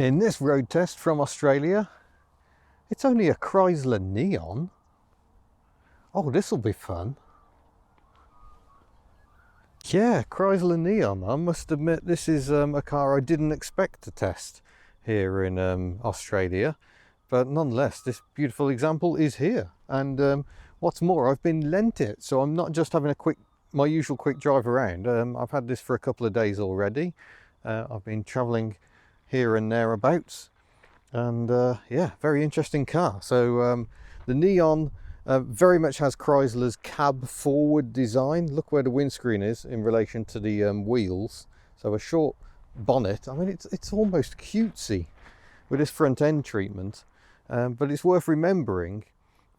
In this road test from Australia, it's only a Chrysler Neon. Oh, this will be fun. Yeah, Chrysler Neon. I must admit this is a car I didn't expect to test here in Australia, but nonetheless this beautiful example is here. And what's more, I've been lent it, so I'm not just having my usual quick drive around. I've had this for a couple of days already. I've been travelling here and thereabouts, and yeah, very interesting car. So the Neon very much has Chrysler's cab forward design. Look where the windscreen is in relation to the wheels. So a short bonnet. I mean, it's almost cutesy with this front end treatment, but it's worth remembering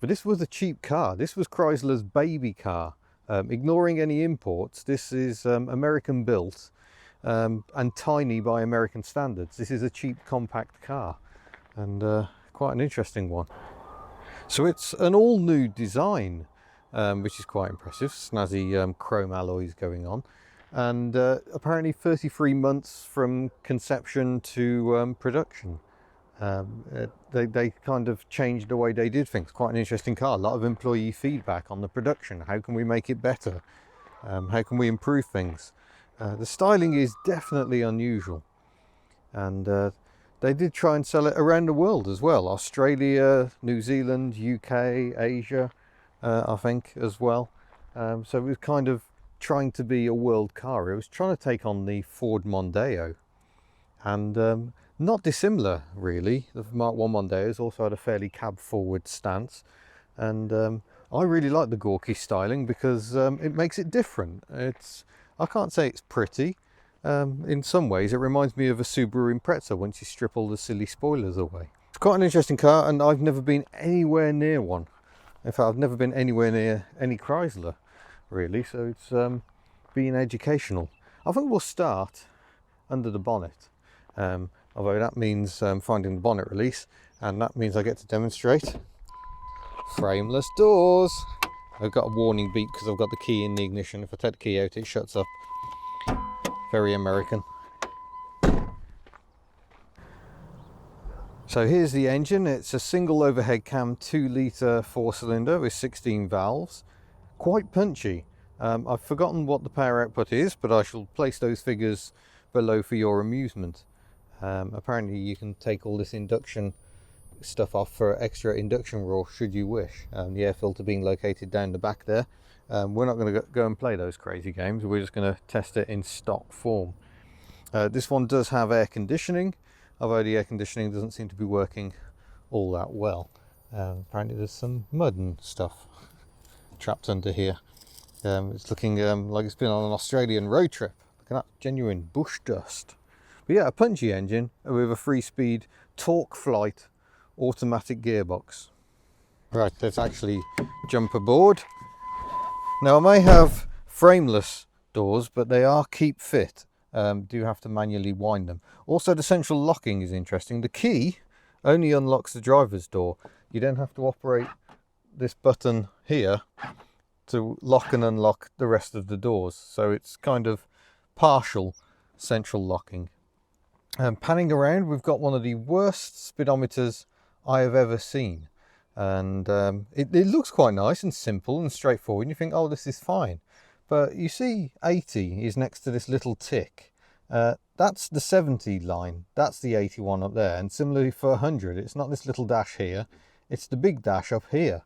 that this was a cheap car. This was Chrysler's baby car. Ignoring any imports, this is American built and tiny by American standards. This is a cheap compact car, and quite an interesting one. So it's an all new design, which is quite impressive. Snazzy chrome alloys going on, and apparently 33 months from conception to production. They kind of changed the way they did things. Quite an interesting car. A lot of employee feedback on the production. How can we make it better? How can we improve things? The styling is definitely unusual, and they did try and sell it around the world as well. Australia, New Zealand, UK, Asia, I think as well. So it was kind of trying to be a world car. It was trying to take on the Ford Mondeo, and not dissimilar really. The Mark 1 Mondeos also had a fairly cab forward stance, and I really like the Gorky styling because it makes it different. I can't say it's pretty. In some ways it reminds me of a Subaru Impreza once you strip all the silly spoilers away. It's quite an interesting car, and I've never been anywhere near one. In fact, I've never been anywhere near any Chrysler really, so it's been educational. I think we'll start under the bonnet, although that means finding the bonnet release, and that means I get to demonstrate frameless doors. I've got a warning beep because I've got the key in the ignition. If I take the key out, it shuts up. Very American. So here's the engine. It's a single overhead cam 2-litre 4-cylinder with 16 valves. Quite punchy. I've forgotten what the power output is, but I shall place those figures below for your amusement. Apparently you can take all this induction stuff off for extra induction raw should you wish. The air filter being located down the back there. We're not going to go and play those crazy games. We're just going to test it in stock form. This one does have air conditioning, although the air conditioning doesn't seem to be working all that well. Apparently there's some mud and stuff trapped under here. It's looking like it's been on an Australian road trip. Look at that, genuine bush dust. But yeah, a punchy engine with a 3-speed Torqueflite automatic gearbox. Right, let's actually jump aboard. Now I may have frameless doors, but they are keep fit. Do have to manually wind them. Also the central locking is interesting. The key only unlocks the driver's door. You then have to operate this button here to lock and unlock the rest of the doors. So it's kind of partial central locking. Panning around, we've got one of the worst speedometers I have ever seen, and it looks quite nice and simple and straightforward, and you think, oh, this is fine. But you see 80 is next to this little tick. That's the 70 line, that's the 81 up there, and similarly for 100, it's not this little dash here, it's the big dash up here.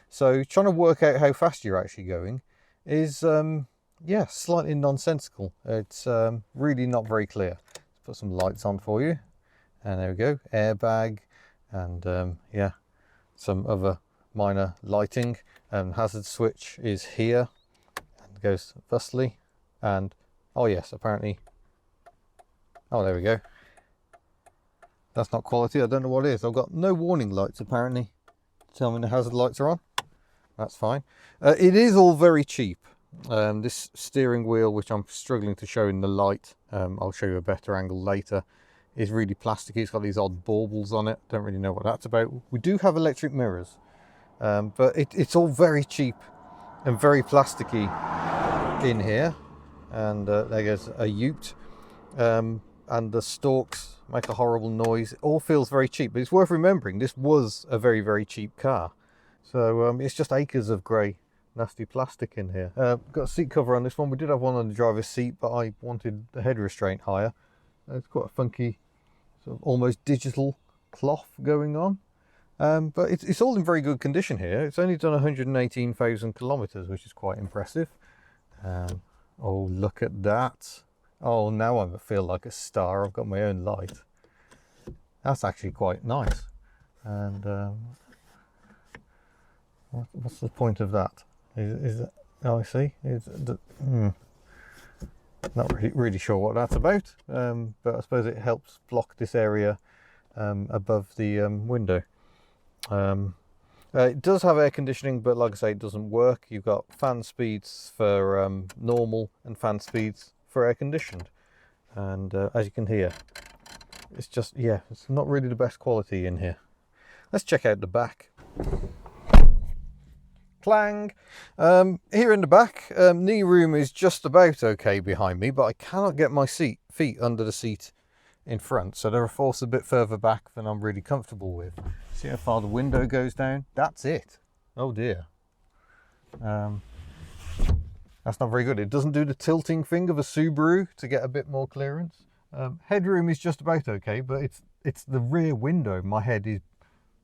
So trying to work out how fast you're actually going is yeah, slightly nonsensical. It's really not very clear. Let's put some lights on for you, and there we go, airbag, and yeah, some other minor lighting. Hazard switch is here and goes thusly, and oh yes, apparently, oh there we go, that's not quality. I don't know what it is. I've got no warning lights apparently to tell me the hazard lights are on. That's fine. It is all very cheap. This steering wheel, which I'm struggling to show in the light, I'll show you a better angle later, is really plasticky. It's got these odd baubles on it. Don't really know what that's about. We do have electric mirrors, but it's all very cheap and very plasticky in here. And there goes a ute. and the stalks make a horrible noise. It all feels very cheap, but it's worth remembering this was a very, very cheap car. So it's just acres of grey nasty plastic in here. Got a seat cover on this one. We did have one on the driver's seat, but I wanted the head restraint higher. It's quite a funky sort of almost digital cloth going on. But it's all in very good condition here. It's only done 118,000 kilometers, which is quite impressive. Oh, look at that. Oh, now I feel like a star. I've got my own light. That's actually quite nice. And what's the point of that? Is it, oh, I see. Not really sure what that's about. But I suppose it helps block this area above the window. It does have air conditioning, but like I say, it doesn't work. You've got fan speeds for normal and fan speeds for air conditioned. And as you can hear, it's just, yeah, it's not really the best quality in here. Let's check out the back. Clang! Here in the back, knee room is just about okay behind me, but I cannot get my feet under the seat in front, so they're forced a bit further back than I'm really comfortable with. See how far the window goes down? That's it. Oh dear. That's not very good. It doesn't do the tilting thing of a Subaru to get a bit more clearance. Headroom is just about okay, but it's the rear window my head is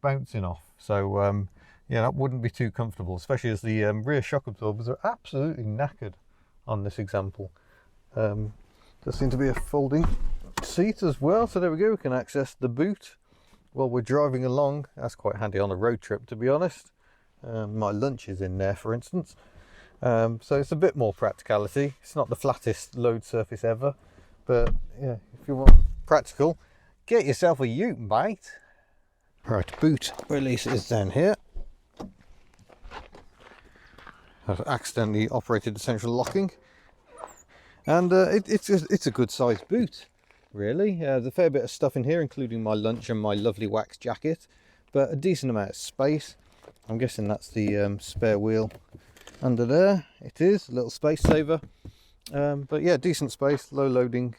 bouncing off. So yeah, that wouldn't be too comfortable, especially as the rear shock absorbers are absolutely knackered on this example. There seems to be a folding seat as well, so there we go. We can access the boot while we're driving along. That's quite handy on a road trip, to be honest. My lunch is in there, for instance. So it's a bit more practicality. It's not the flattest load surface ever, but yeah, if you want practical, get yourself a ute, mate. Right, boot release is down here. I've accidentally operated the central locking, and it's a good sized boot, really. There's a fair bit of stuff in here, including my lunch and my lovely wax jacket, but a decent amount of space. I'm guessing that's the spare wheel under there. It is a little space saver, but yeah, decent space, low loading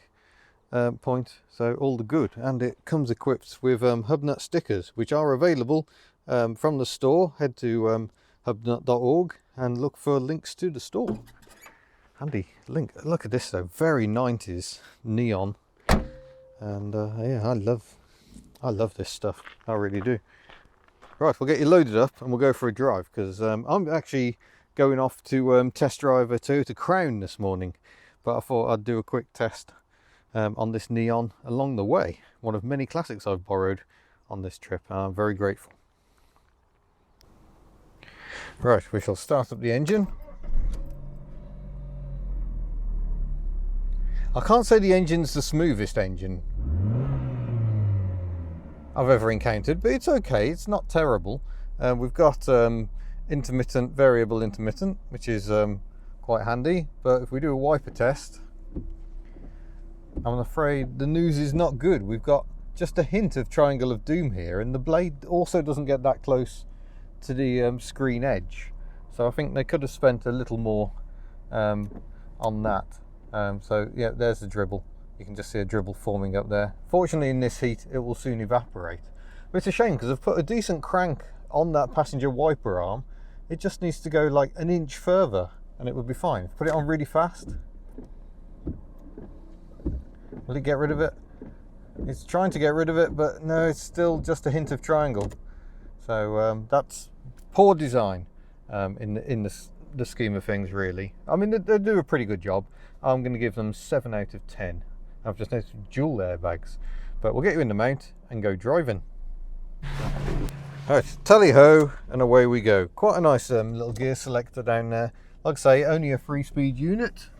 point, so all the good. And it comes equipped with HubNutter stickers, which are available from the store. Head to hubnutter.org and look for links to the store. Handy link. Look at this though, very 90s neon, and yeah, I love this stuff. I really do. Right, we'll get you loaded up and we'll go for a drive, because I'm actually going off to test drive a Toyota Crown this morning, but I thought I'd do a quick test on this Neon along the way. One of many classics I've borrowed on this trip, and I'm very grateful. Right, we shall start up the engine. I can't say the engine's the smoothest engine I've ever encountered, but it's okay, it's not terrible. We've got intermittent, variable intermittent, which is quite handy, but if we do a wiper test, I'm afraid the news is not good. We've got just a hint of triangle of doom here, and the blade also doesn't get that close to the screen edge, so I think they could have spent a little more on that. So yeah, there's the dribble. You can just see a dribble forming up there. Fortunately, in this heat it will soon evaporate, but it's a shame because I've put a decent crank on that passenger wiper arm. It just needs to go like an inch further and it would be fine. Put it on really fast. Will it get rid of it? It's trying to get rid of it, but no, it's still just a hint of triangle. So that's poor design in the scheme of things, really. I mean, they do a pretty good job. I'm going to give them 7 out of 10. I've just noticed dual airbags, but we'll get you in the mount and go driving. Right, tally ho, and away we go. Quite a nice little gear selector down there. Like I say, only a 3-speed unit.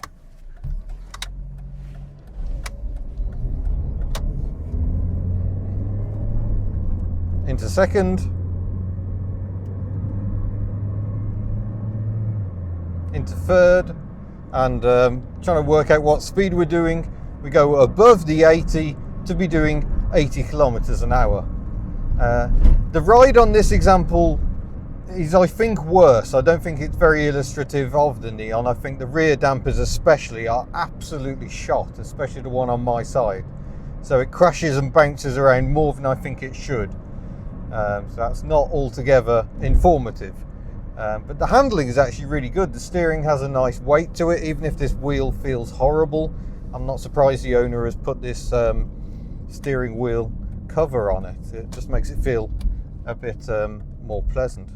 Into second, into third, and trying to work out what speed we're doing. We go above the 80 to be doing 80 kilometers an hour. The ride on this example is, I think, worse. I don't think it's very illustrative of the Neon. I think the rear dampers especially are absolutely shot, especially the one on my side. so it crashes and bounces around more than I think it should. So that's not altogether informative. But the handling is actually really good. The steering has a nice weight to it, even if this wheel feels horrible. I'm not surprised the owner has put this steering wheel cover on it. It just makes it feel a bit more pleasant.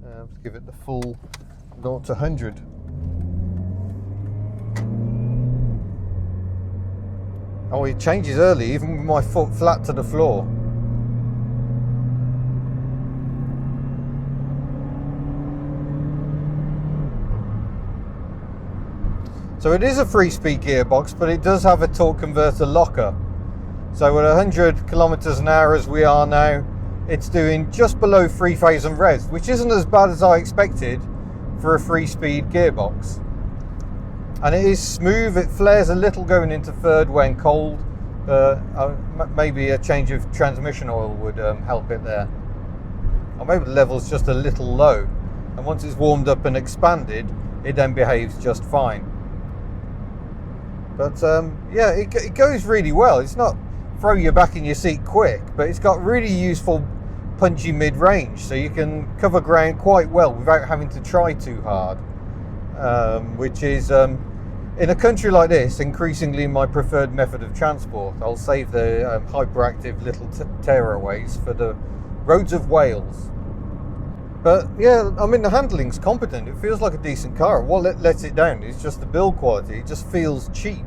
Let's give it the full 0 to 100. Oh, it changes early, even with my foot flat to the floor. So it is a 3-speed gearbox, but it does have a torque converter locker. So at 100 kilometers an hour as we are now, it's doing just below 3,000 revs, which isn't as bad as I expected for a 3-speed gearbox. And it is smooth. It flares a little going into third when cold. Maybe a change of transmission oil would help it there. Or maybe the level's just a little low. And once it's warmed up and expanded, it then behaves just fine. But yeah, it goes really well. It's not throw you back in your seat quick, but it's got really useful punchy mid-range, so you can cover ground quite well without having to try too hard, which is in a country like this increasingly my preferred method of transport. I'll save the hyperactive little tearaways for the roads of Wales. But yeah, I mean, the handling's competent. It feels like a decent car. What lets it down is just the build quality. It just feels cheap,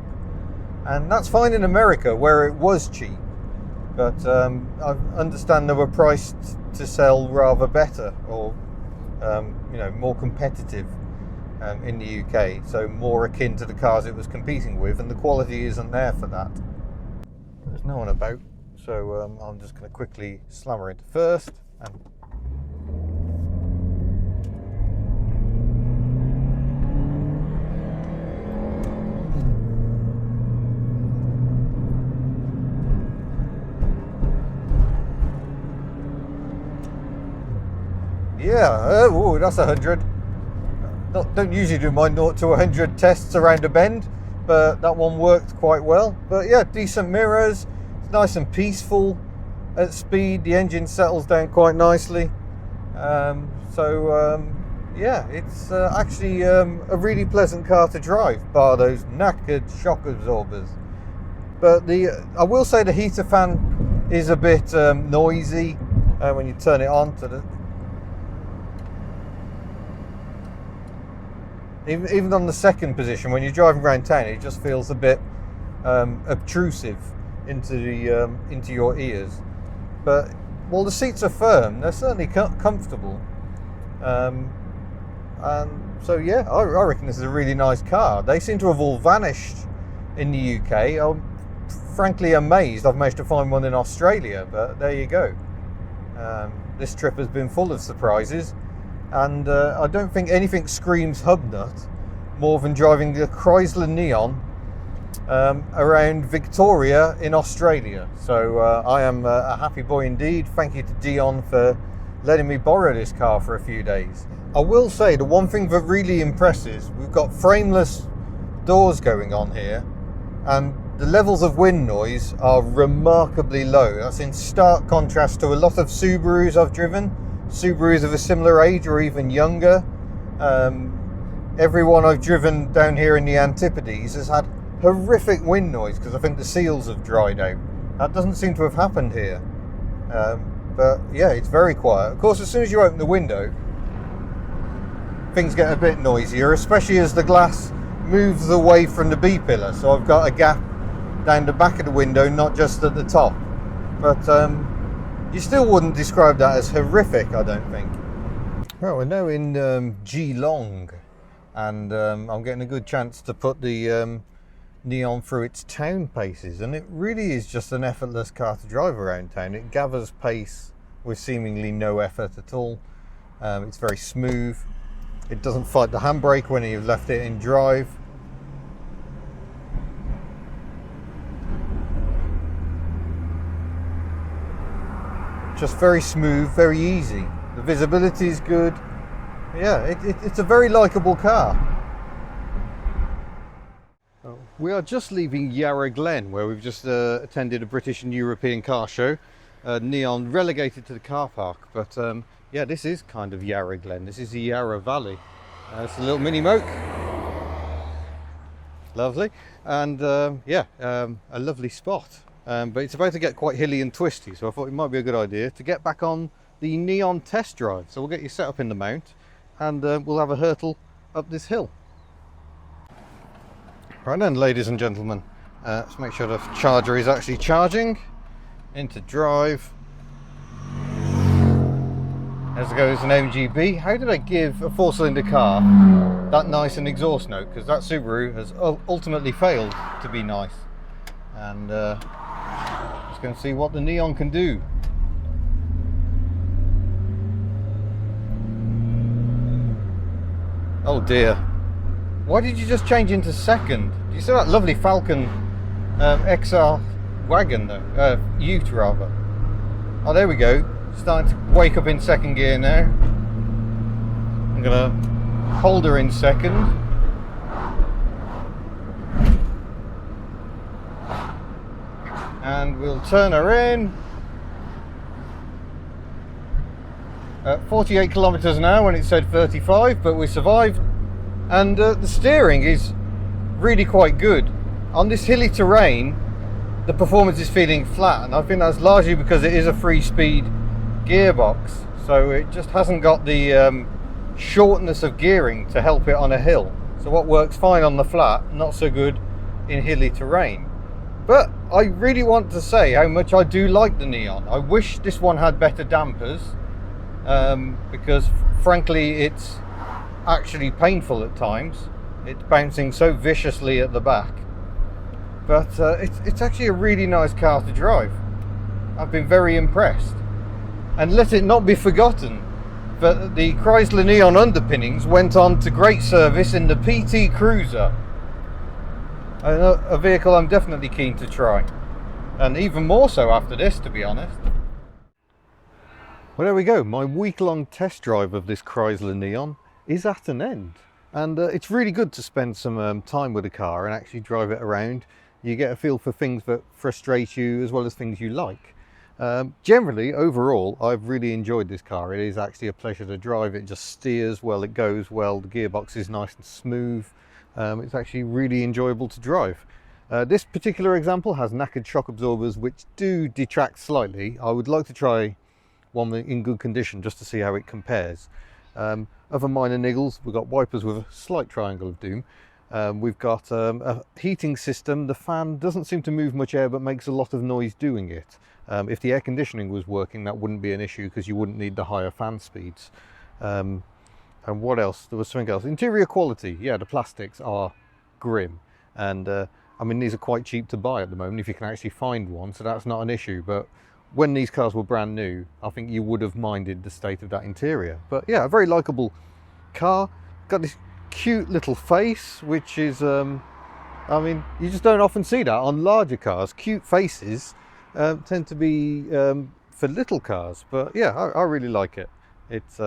and that's fine in America where it was cheap. But I understand they were priced to sell rather better, or you know, more competitive in the UK, so more akin to the cars it was competing with, and the quality isn't there for that. There's no one about, so I'm just going to quickly slam her into first. And yeah, ooh, that's 100. Don't usually do my 0 to 100 tests around a bend, but that one worked quite well. But yeah, decent mirrors, it's nice and peaceful at speed. The engine settles down quite nicely. Yeah, it's actually a really pleasant car to drive, bar those knackered shock absorbers. But I will say the heater fan is a bit noisy when you turn it on to the. Even on the second position, when you're driving around town, it just feels a bit obtrusive into your ears. But while the seats are firm, they're certainly comfortable. And so yeah, I reckon this is a really nice car. They seem to have all vanished in the UK. I'm frankly amazed I've managed to find one in Australia, but there you go. This trip has been full of surprises. And I don't think anything screams HubNut more than driving the Chrysler Neon around Victoria in Australia. So I am a happy boy indeed. Thank you to Dion for letting me borrow this car for a few days. I will say the one thing that really impresses, we've got frameless doors going on here, and the levels of wind noise are remarkably low. That's in stark contrast to a lot of Subarus I've driven. Subarus of a similar age or even younger. Everyone I've driven down here in the Antipodes has had horrific wind noise because I think the seals have dried out. That doesn't seem to have happened here. But yeah, it's very quiet. Of course, as soon as you open the window, things get a bit noisier, especially as the glass moves away from the B-pillar. So I've got a gap down the back of the window, not just at the top. But you still wouldn't describe that as horrific, I don't think. Well, we're now in Geelong, and I'm getting a good chance to put the Neon through its town paces, and it really is just an effortless car to drive around town. It gathers pace with seemingly no effort at all. It's very smooth. It doesn't fight the handbrake when you've left it in drive. Just very smooth, very easy. The visibility is good. Yeah, it's a very likeable car. Oh, We are just leaving Yarra Glen, where we've just attended a British and European car show. Neon relegated to the car park, but yeah, this is kind of Yarra Glen. This is the Yarra Valley. It's a little mini moke. Lovely. And yeah, a lovely spot. But it's about to get quite hilly and twisty, so I thought it might be a good idea to get back on the Neon test drive. So we'll get you set up in the mount and we'll have a hurtle up this hill. Right then, ladies and gentlemen, let's make sure the charger is actually charging. Into drive. As goes an MGB. How did I give a 4-cylinder car that nice an exhaust note? Because that Subaru has ultimately failed to be nice. And just going to see what the Neon can do. Oh dear. Why did you just change into second? Do you see that lovely Falcon XR wagon though? Ute rather. Oh, there we go. Starting to wake up in second gear now. I'm gonna hold her in second. And we'll turn her in. 48 kilometers an hour when it said 35, but we survived. And the steering is really quite good. On this hilly terrain, the performance is feeling flat, and I think that's largely because it is a 3-speed gearbox, so it just hasn't got the shortness of gearing to help it on a hill. So what works fine on the flat, not so good in hilly terrain. But I really want to say how much I do like the Neon. I wish this one had better dampers, because frankly it's actually painful at times. It's bouncing so viciously at the back, but it's actually a really nice car to drive. I've been very impressed. And let it not be forgotten that the Chrysler Neon underpinnings went on to great service in the PT Cruiser, a vehicle I'm definitely keen to try, and even more so after this, to be honest. Well, there we go. My week-long test drive of this Chrysler Neon is at an end, and it's really good to spend some time with a car and actually drive it around. You get a feel for things that frustrate you as well as things you like. Generally, overall, I've really enjoyed this car. It is actually a pleasure to drive. It just steers well, it goes well, the gearbox is nice and smooth. It's actually really enjoyable to drive. This particular example has knackered shock absorbers which do detract slightly. I would like to try one in good condition just to see how it compares. Other minor niggles, we've got wipers with a slight triangle of doom. We've got a heating system. The fan doesn't seem to move much air but makes a lot of noise doing it. If the air conditioning was working, that wouldn't be an issue because you wouldn't need the higher fan speeds. And what else? There was something else. Interior quality. Yeah, the plastics are grim. And I mean, these are quite cheap to buy at the moment if you can actually find one, so that's not an issue. But when these cars were brand new, I think you would have minded the state of that interior. But yeah, a very likeable car. Got this cute little face, which is, I mean, you just don't often see that on larger cars. Cute faces tend to be for little cars, but yeah, I really like it. It's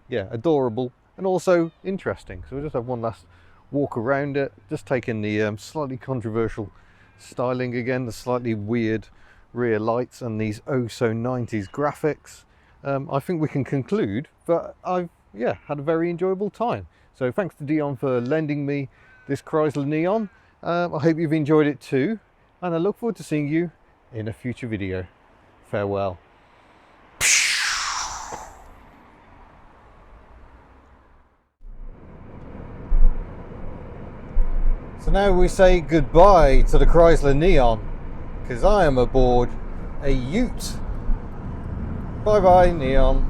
yeah, adorable and also interesting. So we'll just have one last walk around it, just taking the slightly controversial styling again, the slightly weird rear lights and these oh so 90s graphics. I think we can conclude that I've had a very enjoyable time. So thanks to Dion for lending me this Chrysler Neon. I hope you've enjoyed it too, and I look forward to seeing you in a future video. Farewell. So now we say goodbye to the Chrysler Neon, because I am aboard a Ute. Bye bye, Neon.